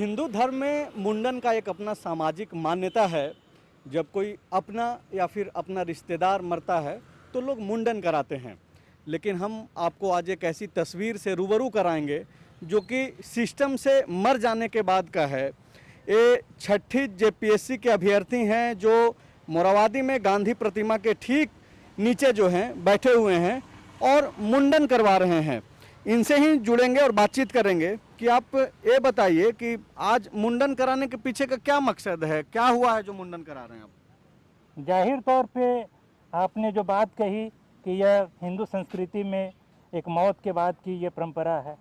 हिंदू धर्म में मुंडन का एक अपना सामाजिक मान्यता है। जब कोई अपना या फिर अपना रिश्तेदार मरता है तो लोग मुंडन कराते हैं। लेकिन हम आपको आज एक ऐसी तस्वीर से रूबरू कराएंगे जो कि सिस्टम से मर जाने के बाद का है। ये छठी जेपीएससी के अभ्यर्थी हैं जो मोराबादी में गांधी प्रतिमा के ठीक नीचे जो हैं बैठे हुए हैं और मुंडन करवा रहे हैं। इनसे ही जुड़ेंगे और बातचीत करेंगे कि आप ये बताइए कि आज मुंडन कराने के पीछे का क्या मकसद है, क्या हुआ है जो मुंडन करा रहे हैं आप? जाहिर तौर पे आपने जो बात कही कि यह हिंदू संस्कृति में एक मौत के बाद की यह परंपरा है।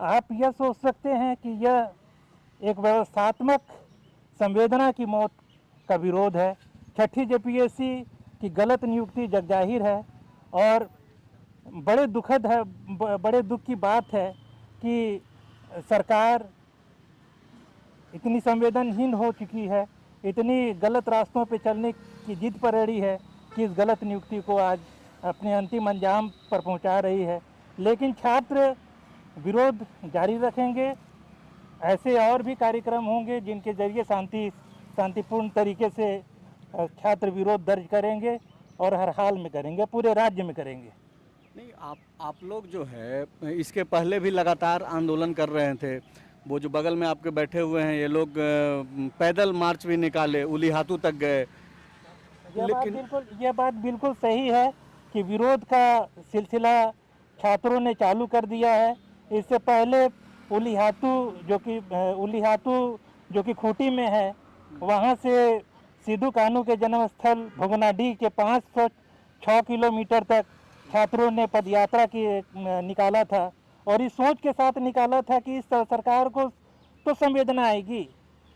आप यह सोच सकते हैं कि यह एक व्यवस्थात्मक संवेदना की मौत का विरोध है। छठी जेपीएससी की गलत नियुक्ति जगजाहिर है और बड़े दुखद है, बड़े दुख की बात है कि सरकार इतनी संवेदनहीन हो चुकी है, इतनी गलत रास्तों पे चलने की जिद पर अड़ी है कि इस गलत नियुक्ति को आज अपने अंतिम अंजाम पर पहुंचा रही है। लेकिन छात्र विरोध जारी रखेंगे। ऐसे और भी कार्यक्रम होंगे जिनके जरिए शांतिपूर्ण तरीके से छात्र विरोध दर्ज करेंगे और हर हाल में करेंगे, पूरे राज्य में करेंगे। नहीं, आप लोग जो है इसके पहले भी लगातार आंदोलन कर रहे थे। वो जो बगल में आपके बैठे हुए हैं ये लोग पैदल मार्च भी निकाले, उलीहातू तक गए। यह बात बिल्कुल सही है कि विरोध का सिलसिला छात्रों ने चालू कर दिया है। इससे पहले उलीहातू जो कि खूंटी में है, वहाँ से सिद्धू कान्हू के जन्म स्थल भुगनाडीह के 506 किलोमीटर तक छात्रों ने पदयात्रा निकाला था और इस सोच के साथ निकाला था कि इस सरकार को तो संवेदना आएगी,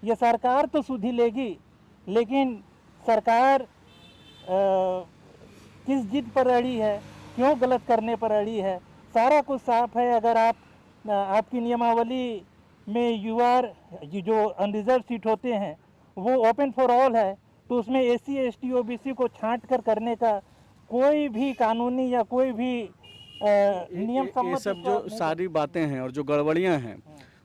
ये सरकार तो सुधि लेगी। लेकिन सरकार किस जिद पर अड़ी है, क्यों गलत करने पर अड़ी है, सारा कुछ साफ है। अगर आपकी नियमावली में यूआर जो अनरिजर्व सीट होते हैं वो ओपन फॉर ऑल है, तो उसमें एससी एसटी ओबीसी को छांट कर करने का कोई भी कानूनी या कोई भी नियम सम्मत ये सब जो सारी बातें हैं और जो गड़बड़ियां हैं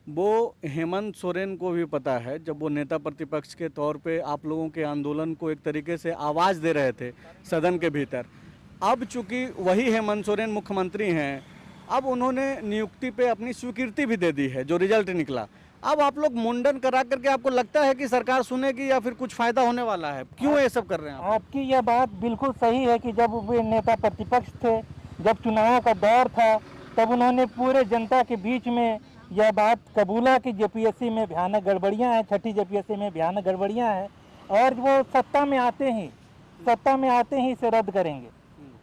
वो हेमंत सोरेन को भी पता है। जब वो नेता प्रतिपक्ष के तौर पे आप लोगों के आंदोलन को एक तरीके से आवाज़ दे रहे थे सदन के भीतर, अब चूंकि वही हेमंत सोरेन मुख्यमंत्री हैं, अब उन्होंने नियुक्ति पे अपनी स्वीकृति भी दे दी है जो रिजल्ट निकला। अब आप लोग मुंडन करा करके आपको लगता है कि सरकार सुनेगी या फिर कुछ फायदा होने वाला है? क्यों ये सब कर रहे हैं आप? आपकी यह बात बिल्कुल सही है कि जब वे नेता प्रतिपक्ष थे, जब चुनाव का दौर था, तब उन्होंने पूरे जनता के बीच में यह बात कबूला कि जेपीएससी में भयानक गड़बड़ियां हैं, छठी जेपीएससी में भयानक गड़बड़ियां हैं और वो सत्ता में आते ही इसे रद्द करेंगे।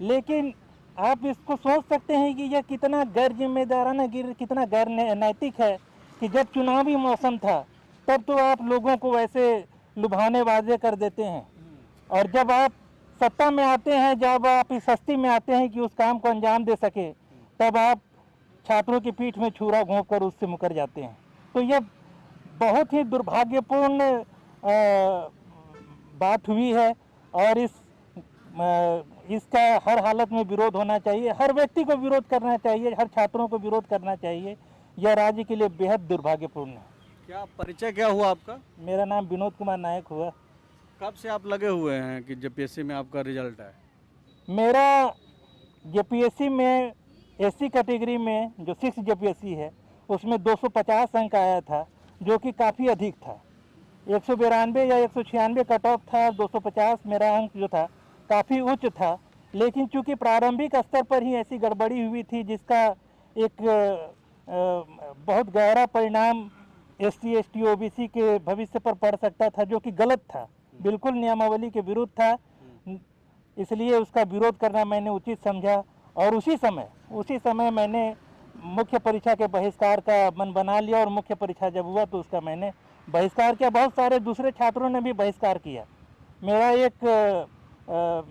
लेकिन आप इसको सोच सकते हैं कि यह कितना गैर जिम्मेदाराना, कितना गैर नैतिक है कि जब चुनावी मौसम था तब तो आप लोगों को वैसे लुभाने वाजे कर देते हैं और जब आप सत्ता में आते हैं, जब आप इस हस्ती में आते हैं कि उस काम को अंजाम दे सके, तब आप छात्रों की पीठ में छुरा घोंप कर उससे मुकर जाते हैं। तो यह बहुत ही दुर्भाग्यपूर्ण बात हुई है और इसका हर हालत में विरोध होना चाहिए। हर व्यक्ति को विरोध करना चाहिए, हर छात्रों को विरोध करना चाहिए। यह राज्य के लिए बेहद दुर्भाग्यपूर्ण है। क्या परिचय क्या हुआ आपका? मेरा नाम विनोद कुमार नायक हुआ। कब से आप लगे हुए हैं कि जेपीएससी में आपका रिजल्ट है? मेरा जेपीएससी में एससी कैटेगरी में जो 6 जेपीएससी है उसमें 250 अंक आया था, जो कि काफ़ी अधिक था। 192 या 196 कट ऑफ था, 250 मेरा अंक जो था काफ़ी उच्च था। लेकिन चूंकि प्रारंभिक स्तर पर ही ऐसी गड़बड़ी हुई थी जिसका एक बहुत गहरा परिणाम एससी एसटी ओबीसी के भविष्य पर पड़ सकता था, जो कि गलत था, बिल्कुल नियमावली के विरुद्ध था। इसलिए उसका विरोध करना मैंने उचित समझा और उसी समय मैंने मुख्य परीक्षा के बहिष्कार का मन बना लिया और मुख्य परीक्षा जब हुआ तो उसका मैंने बहिष्कार किया। बहुत सारे दूसरे छात्रों ने भी बहिष्कार किया। मेरा एक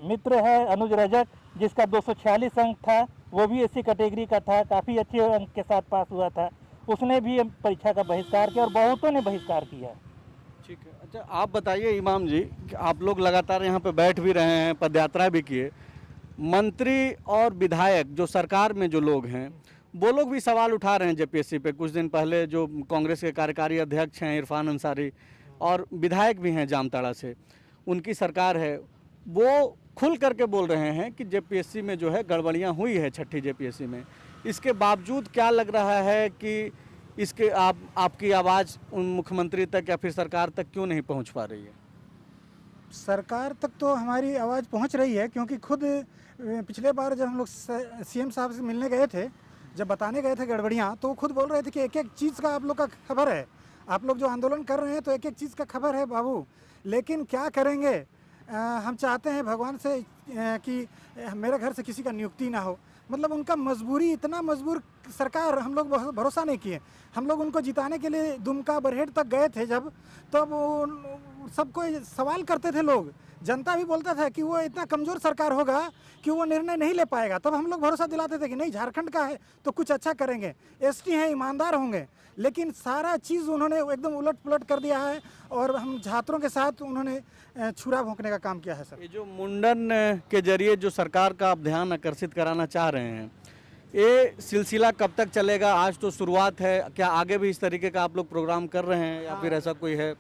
मित्र है अनुज रजक, जिसका 246 अंक था, वो भी एससी कैटेगरी का था, काफ़ी अच्छे अंक के साथ पास हुआ था, उसने भी परीक्षा का बहिष्कार किया और बहुतों ने बहिष्कार किया। ठीक है। अच्छा, आप बताइए इमाम जी कि आप लोग लगातार यहाँ पे बैठ भी रहे हैं, पदयात्रा भी किए, मंत्री और विधायक जो सरकार में जो लोग हैं वो लोग भी सवाल उठा रहे हैं जेपीएससी पे। कुछ दिन पहले जो कांग्रेस के कार्यकारी अध्यक्ष हैं इरफान अंसारी और विधायक भी हैं जामताड़ा से, उनकी सरकार है, वो खुल करके बोल रहे हैं कि जेपीएससी में जो है गड़बड़ियां हुई है, छठी जेपीएससी में। इसके बावजूद क्या लग रहा है कि इसके आपकी आवाज़ उन मुख्यमंत्री तक या फिर सरकार तक क्यों नहीं पहुंच पा रही है? सरकार तक तो हमारी आवाज़ पहुंच रही है, क्योंकि खुद पिछले बार जब हम लोग सीएम साहब से मिलने गए थे, जब बताने गए थे गड़बड़ियाँ, तो खुद बोल रहे थे कि एक एक चीज़ का आप लोग का खबर है, आप लोग जो आंदोलन कर रहे हैं तो एक एक चीज़ का खबर है बाबू, लेकिन क्या करेंगे। हम चाहते हैं भगवान से कि मेरे घर से किसी का नियुक्ति ना हो। मतलब उनका मजबूरी, इतना मजबूर सरकार, हम लोग भरोसा नहीं किए। हम लोग उनको जिताने के लिए दुमका बरहेट तक गए थे जब, तब सबको सवाल करते थे लोग, जनता भी बोलता था कि वो इतना कमज़ोर सरकार होगा कि वो निर्णय नहीं ले पाएगा। तब हम लोग भरोसा दिलाते थे कि नहीं, झारखंड का है तो कुछ अच्छा करेंगे, एसटी हैं, ईमानदार होंगे। लेकिन सारा चीज़ उन्होंने एकदम उलट पुलट कर दिया है और हम छात्रों के साथ उन्होंने छुरा भोंकने का काम किया है सर। ये जो मुंडन के जरिए जो सरकार का आप ध्यान आकर्षित कराना चाह रहे हैं, ये सिलसिला कब तक चलेगा? आज तो शुरुआत है, क्या आगे भी इस तरीके का आप लोग प्रोग्राम कर रहे हैं या फिर ऐसा कोई है?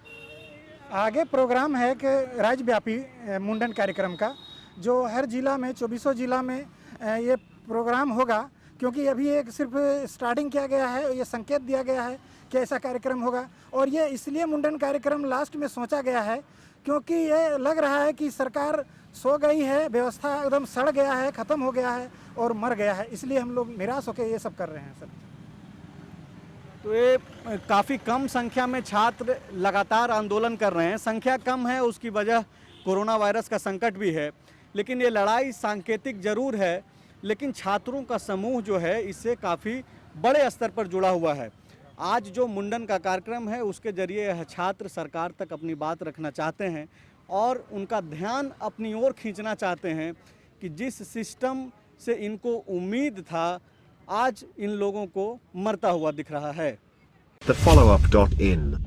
आगे प्रोग्राम है कि राज्यव्यापी मुंडन कार्यक्रम का, जो हर जिला में, 24 जिला में ये प्रोग्राम होगा। क्योंकि अभी एक सिर्फ स्टार्टिंग किया गया है, ये संकेत दिया गया है कि ऐसा कार्यक्रम होगा। और ये इसलिए मुंडन कार्यक्रम लास्ट में सोचा गया है क्योंकि ये लग रहा है कि सरकार सो गई है, व्यवस्था एकदम सड़ गया है, ख़त्म हो गया है और मर गया है। इसलिए हम लोग निराश होकर ये सब कर रहे हैं सर। तो ये काफ़ी कम संख्या में छात्र लगातार आंदोलन कर रहे हैं। संख्या कम है, उसकी वजह कोरोना वायरस का संकट भी है, लेकिन ये लड़ाई सांकेतिक जरूर है, लेकिन छात्रों का समूह जो है इससे काफ़ी बड़े स्तर पर जुड़ा हुआ है। आज जो मुंडन का कार्यक्रम है उसके जरिए यह छात्र सरकार तक अपनी बात रखना चाहते हैं और उनका ध्यान अपनी ओर खींचना चाहते हैं कि जिस सिस्टम से इनको उम्मीद था, आज इन लोगों को मरता हुआ दिख रहा है। TheFollowUp.in.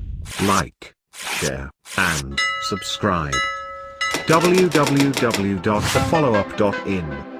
Like, share, and subscribe. www.thefollowup.in